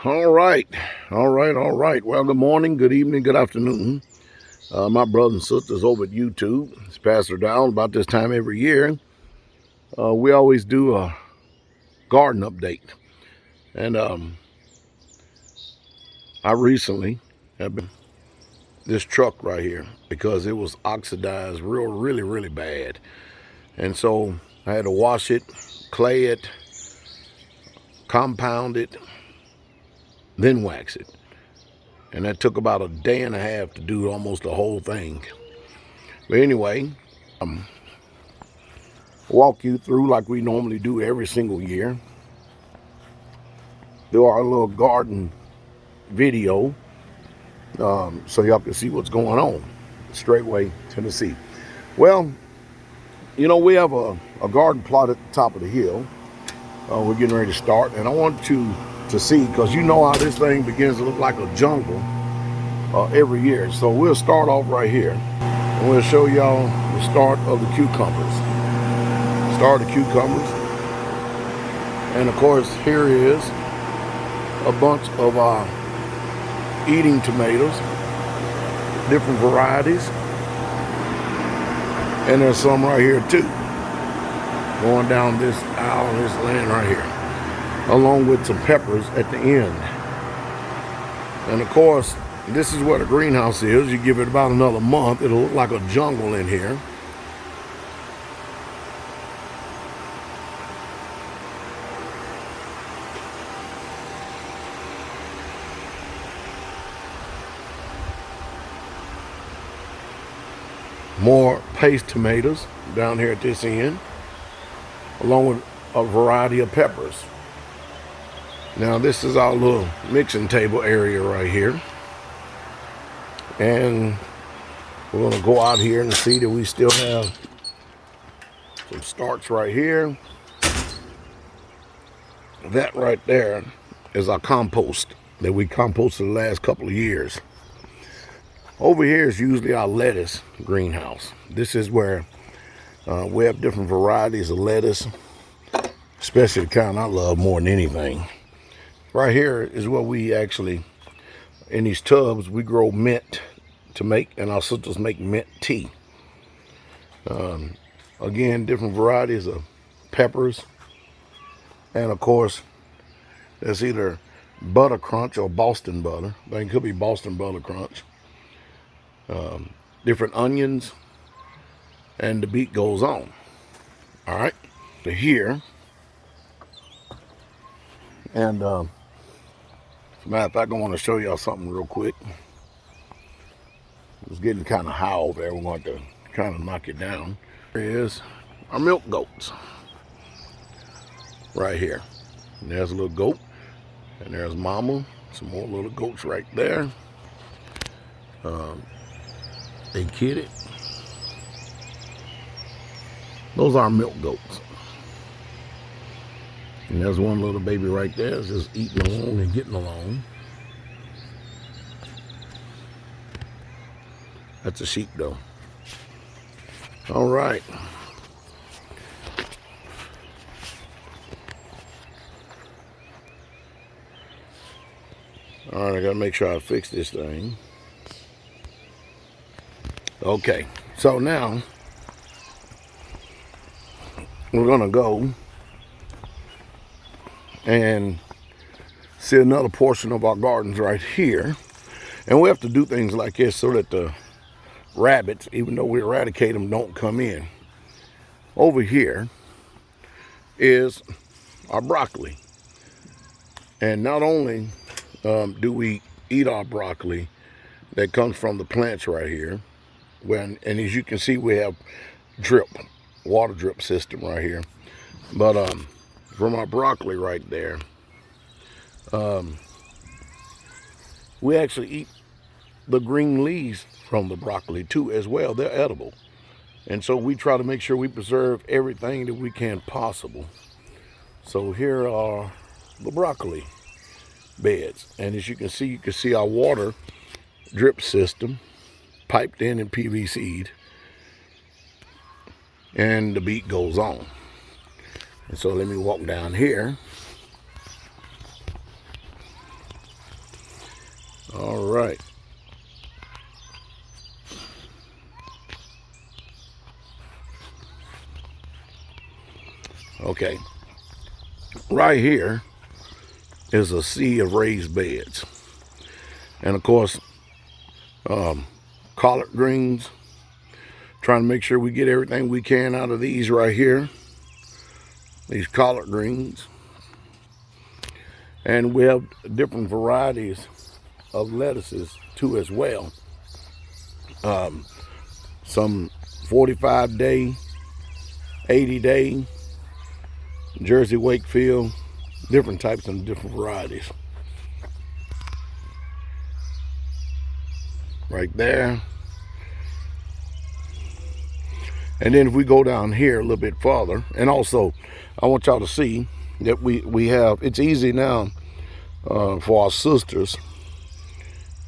All right, all right. Well, good morning, good evening, good afternoon. My brothers and sisters over at YouTube, it's Pastor Down. About this time every year, we always do a garden update. And I recently have been this truck right here because it was oxidized really bad. And so I had to wash it, clay it, compound it, then wax it. And that took about a day and a half to do almost the whole thing. But anyway, walk you through like we normally do every single year. Do our little garden video so y'all can see what's going on. Straitway, Tennessee. Well, we have a garden plot at the top of the hill. We're getting ready to start, and I want you to see, because you know how this thing begins to look like a jungle every year. So we'll start off right here, and we'll show y'all the start of the cucumbers. Start of the cucumbers. And of course, here is a bunch of eating tomatoes, different varieties. And there's some right here too, going down this aisle, this land right here, along with some peppers at the end. And of course, this is where the greenhouse is. You give it about another month, it'll look like a jungle in here. More paste tomatoes down here at this end, along with a variety of peppers. Now this is our little mixing table area right here. And we're gonna go out here and see that we still have some starts right here. That right there is our compost that we composted the last couple of years. Over here is usually our lettuce greenhouse. This is where we have different varieties of lettuce, especially the kind I love more than anything. Right here is where we actually, in these tubs, we grow mint to make, and our sisters make mint tea. Again, different varieties of peppers. And of course, there's either butter crunch or Boston butter. But it could be Boston butter crunch. Different onions, and the beat goes on. All right, to here, and as a matter of fact, I want to show y'all something real quick. It's getting kind of high over there. We're going to kind of knock it down. Here is our milk goats right here. And there's a little goat, and there's mama. Some more little goats right there. They kidded. Those are milk goats. And there's one little baby right there. It's just eating along and getting along. That's a sheep though. All right. All right, I gotta make sure I fix this thing. Okay, so now we're gonna go and see another portion of our gardens right here. And we have to do things like this so that the rabbits, even though we eradicate them, don't come in. Over here is our broccoli. And not only do we eat our broccoli that comes from the plants right here, and as you can see, we have water drip system right here. But from our broccoli right there, we actually eat the green leaves from the broccoli too as well. They're edible. And so we try to make sure we preserve everything that we can possible. So here are the broccoli beds. And as you can see our water drip system piped in and PVC'd. And the beat goes on. And so let me walk down here All right. Okay. Right here is a sea of raised beds. And of course, collard greens. Trying to make sure we get everything we can out of these right here. These collard greens. And we have different varieties of lettuces too as well. Some 45-day, 80-day, Jersey Wakefield, different types and different varieties. Right there. And then if we go down here a little bit farther, and also I want y'all to see that we have, it's easy now for our sisters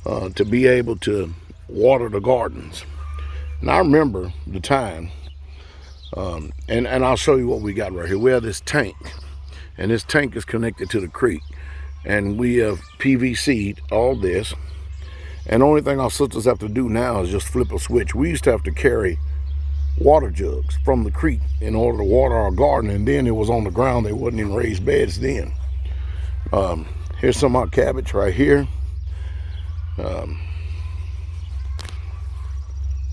to be able to water the gardens. And I remember the time, and I'll show you what we got right here. We have this tank, and this tank is connected to the creek. And we have PVC'd all this. And the only thing our sisters have to do now is just flip a switch. We used to have to carry water jugs from the creek in order to water our garden, and then it was on the ground. They wasn't in raised beds then. Here's some of our cabbage right here.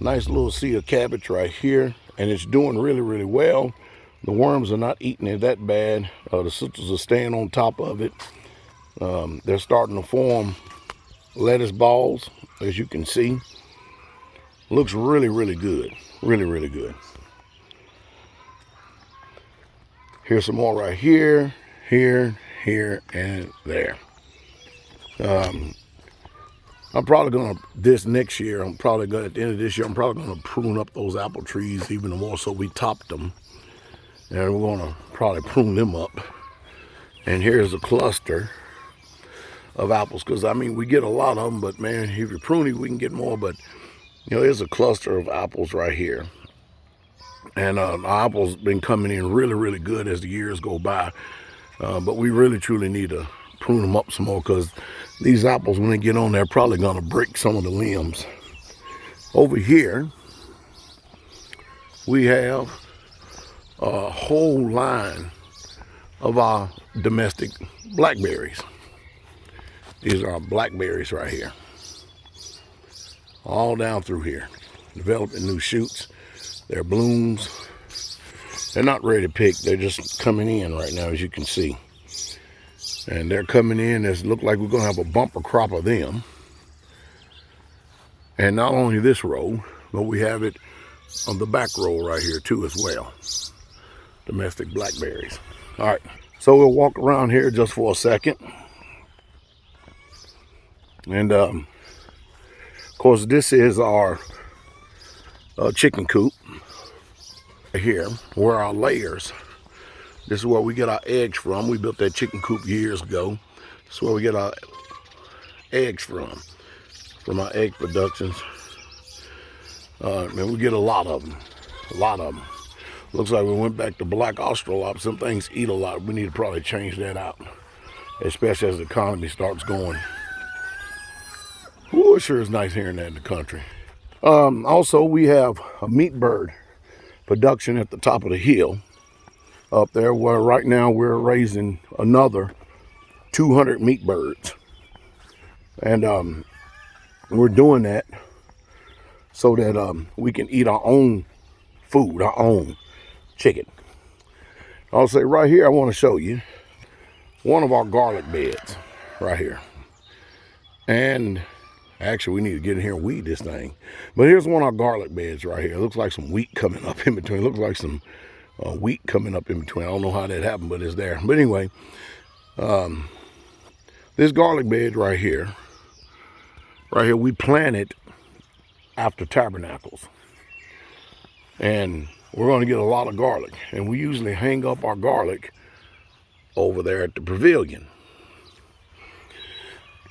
Nice little sea of cabbage right here, and it's doing really, really well. The worms are not eating it that bad. The sisters are staying on top of it. They're starting to form lettuce balls, as you can see. Looks really, really good. Really, really good. Here's some more right here, here, and there. I'm probably gonna, this next year, at the end of this year, I'm probably gonna prune up those apple trees even more, so we topped them. And we're gonna probably prune them up. And here's a cluster of apples, because I mean, we get a lot of them, but man, if you're pruning, we can get more. But you know, there's a cluster of apples right here. And our apples been coming in really, really good as the years go by. But we really, truly need to prune them up some more, because these apples, when they get on, they're probably going to break some of the limbs. Over here, we have a whole line of our domestic blackberries. These are our blackberries right here. All down through here. Developing new shoots. They're blooms. They're not ready to pick. They're just coming in right now, as you can see. And they're coming in. It looks like we're going to have a bumper crop of them. And not only this row, but we have it on the back row right here too as well. Domestic blackberries. All right, so we'll walk around here just for a second. And of course, this is our chicken coop here, where our layers. This is where we get our eggs from. We built that chicken coop years ago. This is where we get our eggs from our egg productions. And we get a lot of them. Looks like we went back to black Australorp. Some things eat a lot. We need to probably change that out, especially as the economy starts going. Ooh, it sure is nice hearing that in the country. Also, we have a meat bird production at the top of the hill up there, where right now we're raising another 200 meat birds. And we're doing that so that we can eat our own food, our own chicken. I'll say right here, I want to show you one of our garlic beds right here. And actually, we need to get in here and weed this thing. But here's one of our garlic beds right here. It looks like some wheat coming up in between. It looks like some wheat coming up in between. I don't know how that happened, but it's there. But anyway, this garlic bed right here, we planted after tabernacles. And we're going to get a lot of garlic. And we usually hang up our garlic over there at the pavilion.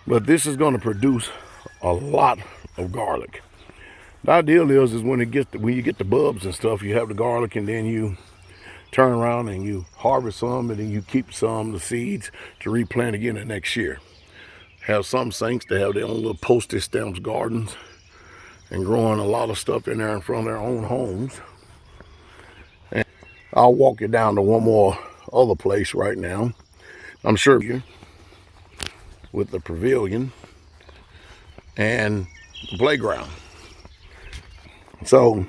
But this is going to produce a lot of garlic. The ideal is when you get the bulbs and stuff, you have the garlic, and then you turn around and you harvest some, and then you keep some, the seeds, to replant again the next year. have some saints that have their own little postage stamps gardens and growing a lot of stuff in there in front of their own homes. And I'll walk you down to one more other place right now. I'm sure you with the pavilion and the playground. So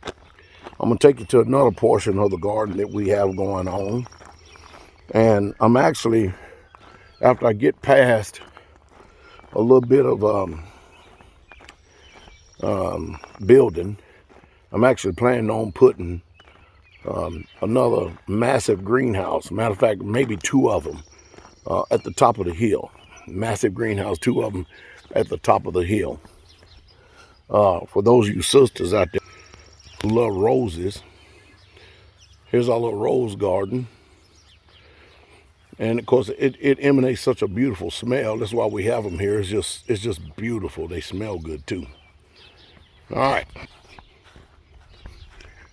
I'm gonna take you to another portion of the garden that we have going on. And I'm actually, after I get past a little bit of building, I'm actually planning on putting another massive greenhouse. Matter of fact, maybe two of them at the top of the hill. Massive greenhouse, two of them at the top of the hill. For those of you sisters out there who love roses, here's our little rose garden. And of course, it emanates such a beautiful smell. That's why we have them here. It's just beautiful. They smell good too. All right.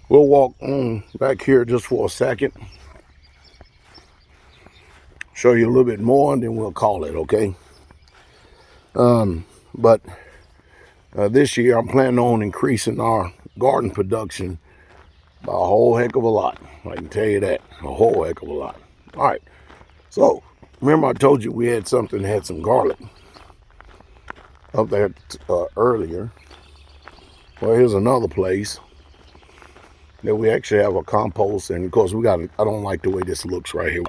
We'll walk on back here just for a second. Show you a little bit more, and then we'll call it, okay? But this year, I'm planning on increasing our garden production by a whole heck of a lot. I can tell you that. A whole heck of a lot. All right. So, remember I told you we had something that had some garlic up there earlier. Well, here's another place that we actually have a compost. And of course, I don't like the way this looks right here.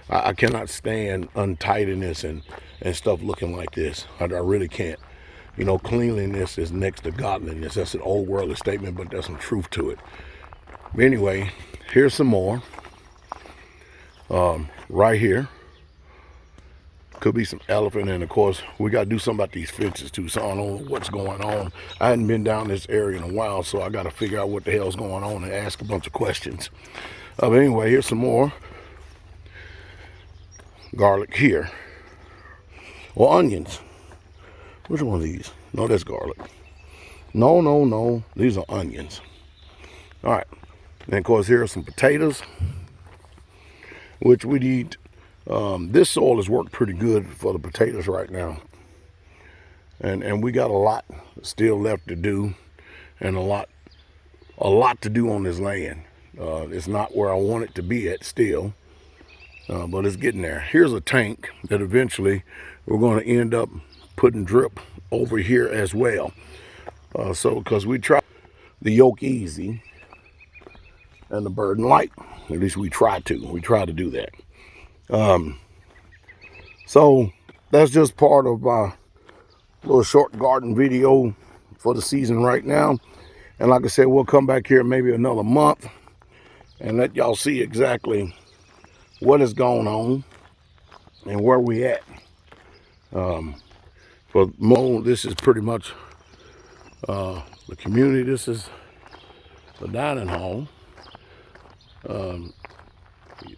I cannot stand untidiness and stuff looking like this. I really can't. You know, cleanliness is next to godliness. That's an old worldly statement, but there's some truth to it. But anyway, here's some more. Right here could be some elephant, and of course we got to do something about these fences too, so I don't know what's going on. I hadn't been down this area in a while, so I got to figure out what the hell's going on and ask a bunch of questions. But anyway, here's some more garlic here, or onions. Which one of these? No, that's garlic. No, these are onions. All right, and of course here are some potatoes, which we need. This soil has worked pretty good for the potatoes right now. And we got a lot still left to do, and a lot to do on this land. It's not where I want it to be at still, but it's getting there. Here's a tank that eventually we're going to end up putting drip over here as well. So because we try the yoke easy and the burden light. At least we try to do that. So that's just part of my little short garden video for the season right now. And like I said, we'll come back here maybe another month and let y'all see exactly what is going on and where we at. For Mo, this is pretty much the community. This is the dining hall.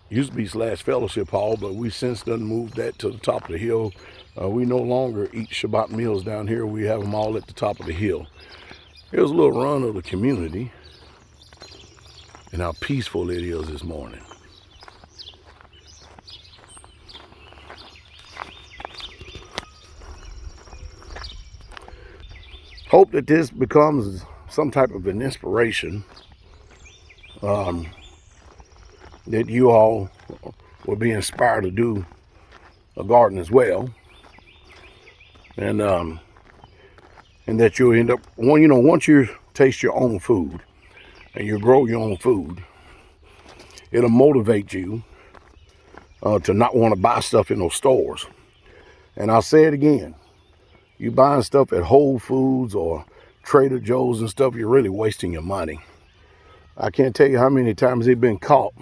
Used to be / fellowship hall, but we since done moved that to the top of the hill. We no longer eat Shabbat meals down here. We have them all at the top of the hill. Here's a little run of the community and how peaceful it is this morning. Hope that this becomes some type of an inspiration. That you all will be inspired to do a garden as well, and that you'll end up, once you taste your own food and you grow your own food, it'll motivate you to not want to buy stuff in those stores. And I'll say it again, you buying stuff at Whole Foods or Trader Joe's and stuff, you're really wasting your money. I can't tell you how many times they've been caught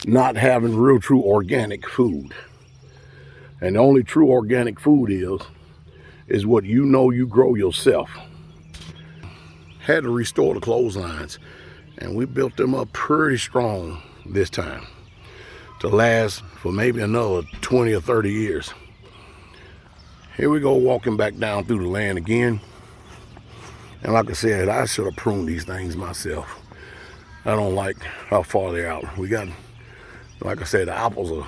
not having real true organic food. And the only true organic food is what you grow yourself. Had to restore the clotheslines, and we built them up pretty strong this time to last for maybe another 20 or 30 years. Here we go, walking back down through the land again. And like I said, I should have pruned these things myself. I don't like how far they're out. We got, like I said, the apples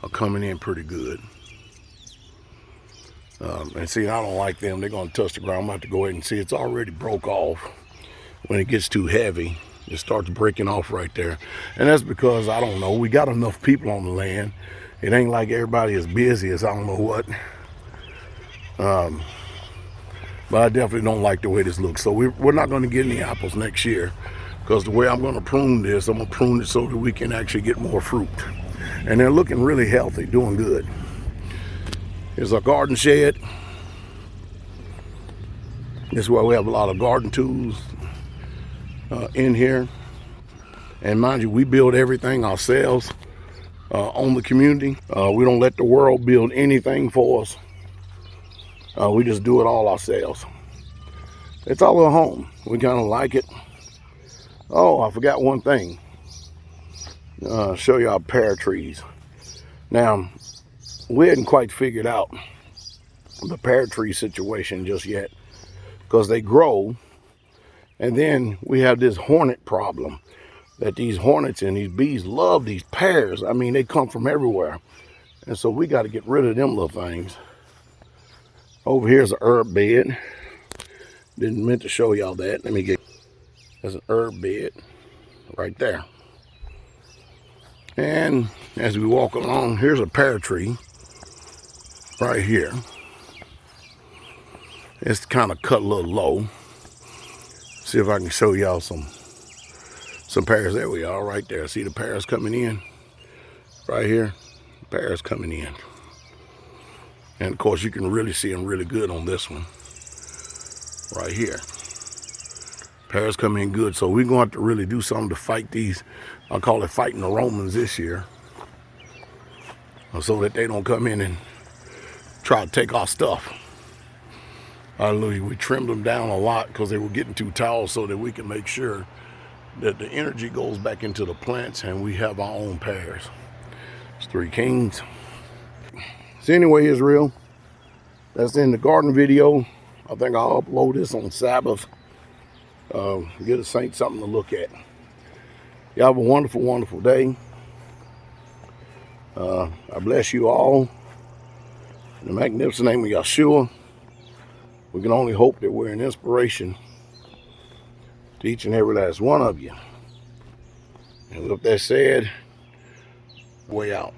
are coming in pretty good. And see, I don't like them. They're going to touch the ground. I'm going to have to go ahead and see it's already broke off. When it gets too heavy, it starts breaking off right there. And that's because, I don't know, we got enough people on the land. It ain't like everybody is busy as I don't know what. But I definitely don't like the way this looks. So we're not going to get any apples next year, because the way I'm going to prune this, I'm going to prune it so that we can actually get more fruit. And they're looking really healthy, doing good. Here's our garden shed. This is where we have a lot of garden tools in here. And mind you, we build everything ourselves on the community. We don't let the world build anything for us. We just do it all ourselves. It's our little home. We kind of like it. Oh, I forgot one thing. Show you our pear trees. Now, we hadn't quite figured out the pear tree situation just yet, because they grow, and then we have this hornet problem, that these hornets and these bees love these pears. I mean, they come from everywhere, and so we got to get rid of them little things. Over here's an herb bed. Didn't meant to show y'all that. Let me get. There's an herb bed right there. And as we walk along, here's a pear tree right here. It's kind of cut a little low. See if I can show y'all some pears. There we are, right there. See the pears coming in? Right here, pears coming in. And of course, you can really see them really good on this one. Right here. Pears come in good. So we're going to have to really do something to fight these. I call it fighting the Romans this year. So that they don't come in and try to take our stuff. Hallelujah. We trimmed them down a lot because they were getting too tall, so that we can make sure that the energy goes back into the plants and we have our own pears. It's 3 kings. So anyway, Israel, that's in the garden video. I think I'll upload this on Sabbath. Get the saints something to look at. You have a wonderful, wonderful day. I bless you all. In the magnificent name of Yeshua, we can only hope that we're an inspiration to each and every last one of you. And with that said, way out.